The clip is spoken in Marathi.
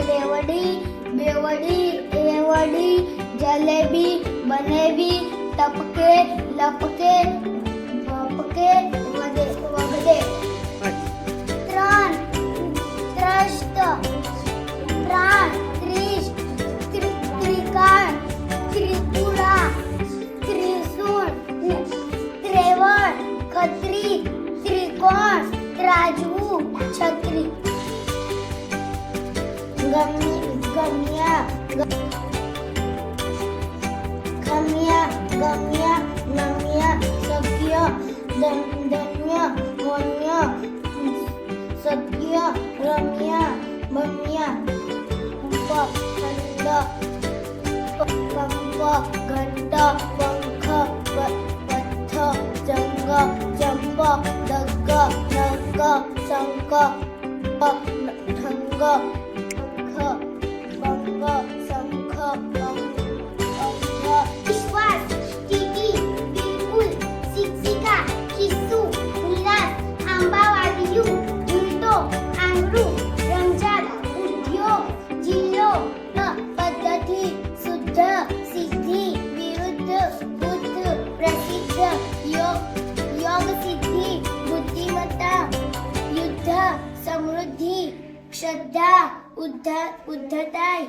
रेवड़ी बेवड़ी एवड़ी जलेबी बनेवी टपके लपके भपके वगदे त्राण त्रस्त प्राण त्रिश त्रिकाळ त्रिपुरा त्रिशूळ त्रेवळ खत्री त्रिकोण त्राजू छत्री गम्या खम्या गम्या नम्या सख्य धन्य मोन्य सख्य रम्या भम्या खंड कंप घंट पंख पथ जंग जंब दग्ग नग शंक ढंग पंख शंख विश्वास स्थिती बिलकुल शिक्षिका शिशु निराश आंबावादियू उलटो आंगरू रमजान उद्योग जिल्हो पद्धती शुद्ध सिद्धी विरुद्ध बुद्ध प्रसिद्ध योग सिद्धी बुद्धिमत्ता युद्ध समृद्धी श्रद्धा उद्धताय